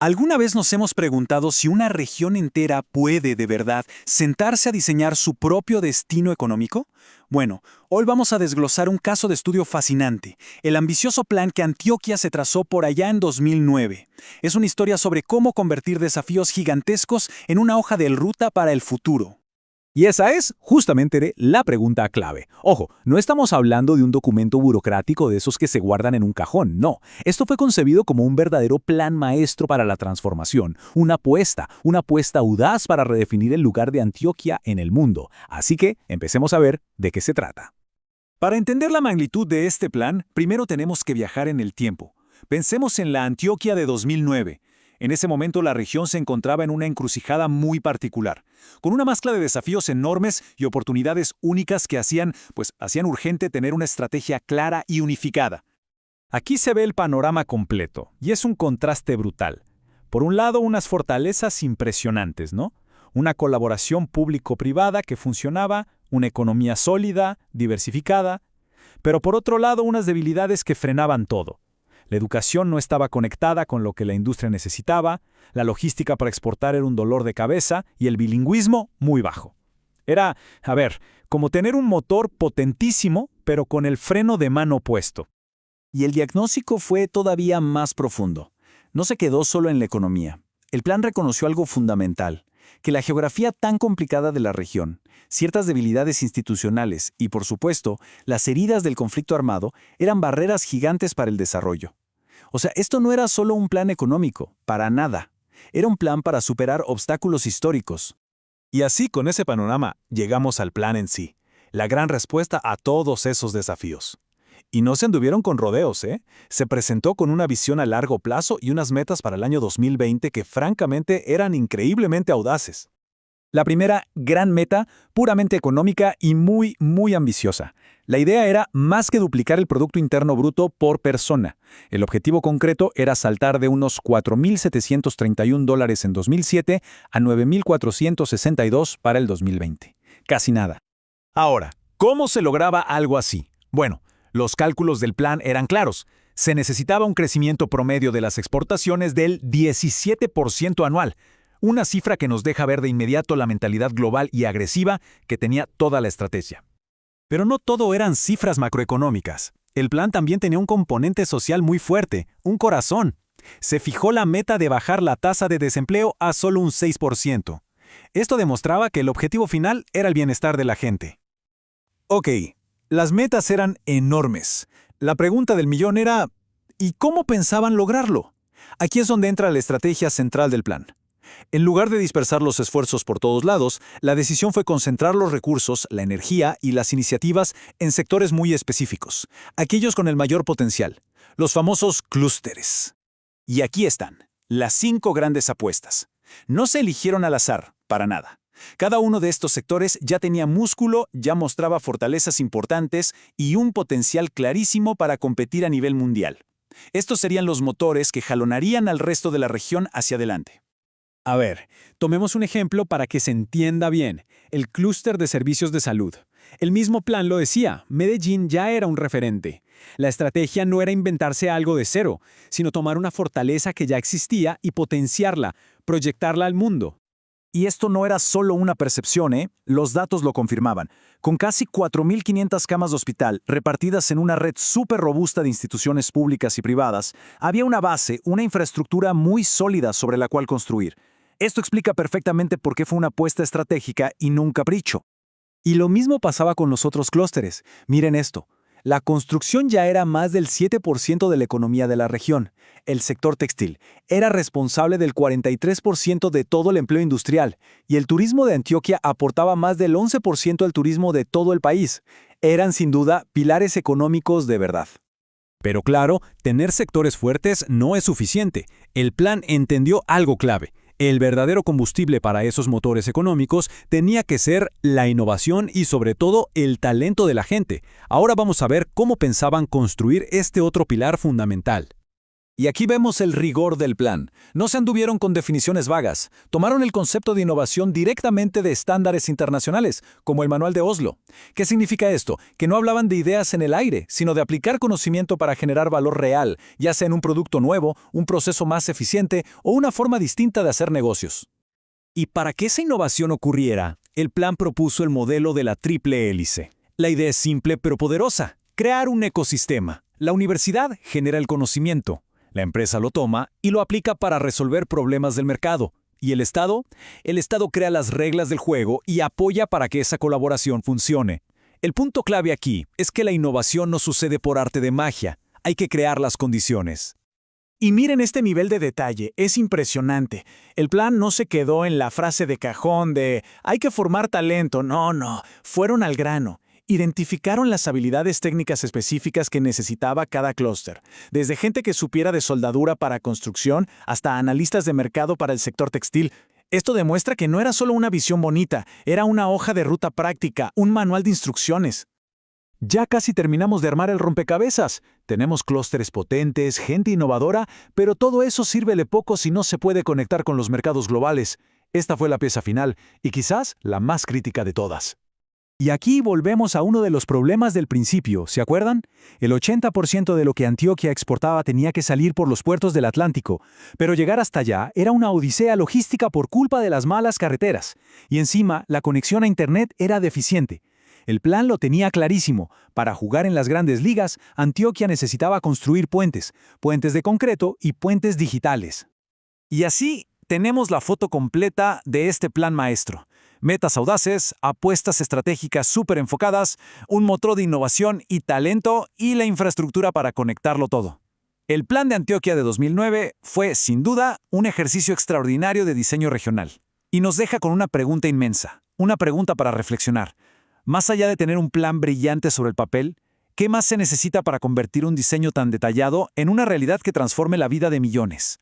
¿Alguna vez nos hemos preguntado si una región entera puede, de verdad, sentarse a diseñar su propio destino económico? Bueno, hoy vamos a desglosar un caso de estudio fascinante, el ambicioso plan que Antioquia se trazó por allá en 2009. Es una historia sobre cómo convertir desafíos gigantescos en una hoja de ruta para el futuro. Y esa es justamente la pregunta clave. Ojo, no estamos hablando de un documento burocrático de esos que se guardan en un cajón, no. Esto fue concebido como un verdadero plan maestro para la transformación, una apuesta audaz para redefinir el lugar de Antioquia en el mundo. Así que empecemos a ver de qué se trata. Para entender la magnitud de este plan, primero tenemos que viajar en el tiempo. Pensemos en la Antioquia de 2009. En ese momento la región se encontraba en una encrucijada muy particular, con una mezcla de desafíos enormes y oportunidades únicas que hacían urgente tener una estrategia clara y unificada. Aquí se ve el panorama completo, y es un contraste brutal. Por un lado, unas fortalezas impresionantes, ¿no? Una colaboración público-privada que funcionaba, una economía sólida, diversificada, pero por otro lado, unas debilidades que frenaban todo. La educación no estaba conectada con lo que la industria necesitaba, la logística para exportar era un dolor de cabeza y el bilingüismo muy bajo. Era, como tener un motor potentísimo, pero con el freno de mano puesto. Y el diagnóstico fue todavía más profundo. No se quedó solo en la economía. El plan reconoció algo fundamental, que la geografía tan complicada de la región, ciertas debilidades institucionales y, por supuesto, las heridas del conflicto armado eran barreras gigantes para el desarrollo. O sea, esto no era solo un plan económico, para nada. Era un plan para superar obstáculos históricos. Y así, con ese panorama, llegamos al plan en sí, la gran respuesta a todos esos desafíos. Y no se anduvieron con rodeos, ¿eh? Se presentó con una visión a largo plazo y unas metas para el año 2020 que francamente eran increíblemente audaces. La primera gran meta, puramente económica y muy, muy ambiciosa. La idea era más que duplicar el Producto Interno Bruto por persona. El objetivo concreto era saltar de unos $4,731 en 2007 a $9,462 para el 2020. Casi nada. Ahora, ¿cómo se lograba algo así? Bueno, los cálculos del plan eran claros. Se necesitaba un crecimiento promedio de las exportaciones del 17% anual, una cifra que nos deja ver de inmediato la mentalidad global y agresiva que tenía toda la estrategia. Pero no todo eran cifras macroeconómicas. El plan también tenía un componente social muy fuerte, un corazón. Se fijó la meta de bajar la tasa de desempleo a solo un 6%. Esto demostraba que el objetivo final era el bienestar de la gente. Ok, las metas eran enormes. La pregunta del millón era, ¿y cómo pensaban lograrlo? Aquí es donde entra la estrategia central del plan. En lugar de dispersar los esfuerzos por todos lados, la decisión fue concentrar los recursos, la energía y las iniciativas en sectores muy específicos, aquellos con el mayor potencial, los famosos clústeres. Y aquí están, las 5 grandes apuestas. No se eligieron al azar, para nada. Cada uno de estos sectores ya tenía músculo, ya mostraba fortalezas importantes y un potencial clarísimo para competir a nivel mundial. Estos serían los motores que jalonarían al resto de la región hacia adelante. A ver, tomemos un ejemplo para que se entienda bien, el clúster de servicios de salud. El mismo plan lo decía, Medellín ya era un referente. La estrategia no era inventarse algo de cero, sino tomar una fortaleza que ya existía y potenciarla, proyectarla al mundo. Y esto no era solo una percepción, ¿eh? Los datos lo confirmaban. Con casi 4.500 camas de hospital repartidas en una red súper robusta de instituciones públicas y privadas, había una base, una infraestructura muy sólida sobre la cual construir. Esto explica perfectamente por qué fue una apuesta estratégica y no un capricho. Y lo mismo pasaba con los otros clústeres. Miren esto. La construcción ya era más del 7% de la economía de la región. El sector textil era responsable del 43% de todo el empleo industrial, y el turismo de Antioquia aportaba más del 11% al turismo de todo el país. Eran sin duda pilares económicos de verdad. Pero claro, tener sectores fuertes no es suficiente. El plan entendió algo clave. El verdadero combustible para esos motores económicos tenía que ser la innovación y sobre todo el talento de la gente. Ahora vamos a ver cómo pensaban construir este otro pilar fundamental. Y aquí vemos el rigor del plan. No se anduvieron con definiciones vagas. Tomaron el concepto de innovación directamente de estándares internacionales, como el Manual de Oslo. ¿Qué significa esto? Que no hablaban de ideas en el aire, sino de aplicar conocimiento para generar valor real, ya sea en un producto nuevo, un proceso más eficiente o una forma distinta de hacer negocios. Y para que esa innovación ocurriera, el plan propuso el modelo de la triple hélice. La idea es simple pero poderosa: crear un ecosistema. La universidad genera el conocimiento. La empresa lo toma y lo aplica para resolver problemas del mercado. ¿Y el Estado? El Estado crea las reglas del juego y apoya para que esa colaboración funcione. El punto clave aquí es que la innovación no sucede por arte de magia. Hay que crear las condiciones. Y miren este nivel de detalle, es impresionante. El plan no se quedó en la frase de cajón de «hay que formar talento». No, fueron al grano. Identificaron las habilidades técnicas específicas que necesitaba cada clúster, desde gente que supiera de soldadura para construcción hasta analistas de mercado para el sector textil. Esto demuestra que no era solo una visión bonita, era una hoja de ruta práctica, un manual de instrucciones. Ya casi terminamos de armar el rompecabezas. Tenemos clústeres potentes, gente innovadora, pero todo eso sírvele poco si no se puede conectar con los mercados globales. Esta fue la pieza final, y quizás la más crítica de todas. Y aquí volvemos a uno de los problemas del principio, ¿se acuerdan? El 80% de lo que Antioquia exportaba tenía que salir por los puertos del Atlántico, pero llegar hasta allá era una odisea logística por culpa de las malas carreteras. Y encima, la conexión a Internet era deficiente. El plan lo tenía clarísimo. Para jugar en las grandes ligas, Antioquia necesitaba construir puentes de concreto y puentes digitales. Y así tenemos la foto completa de este plan maestro. Metas audaces, apuestas estratégicas súper enfocadas, un motor de innovación y talento y la infraestructura para conectarlo todo. El plan de Antioquia de 2009 fue, sin duda, un ejercicio extraordinario de diseño regional. Y nos deja con una pregunta inmensa, una pregunta para reflexionar. Más allá de tener un plan brillante sobre el papel, ¿qué más se necesita para convertir un diseño tan detallado en una realidad que transforme la vida de millones?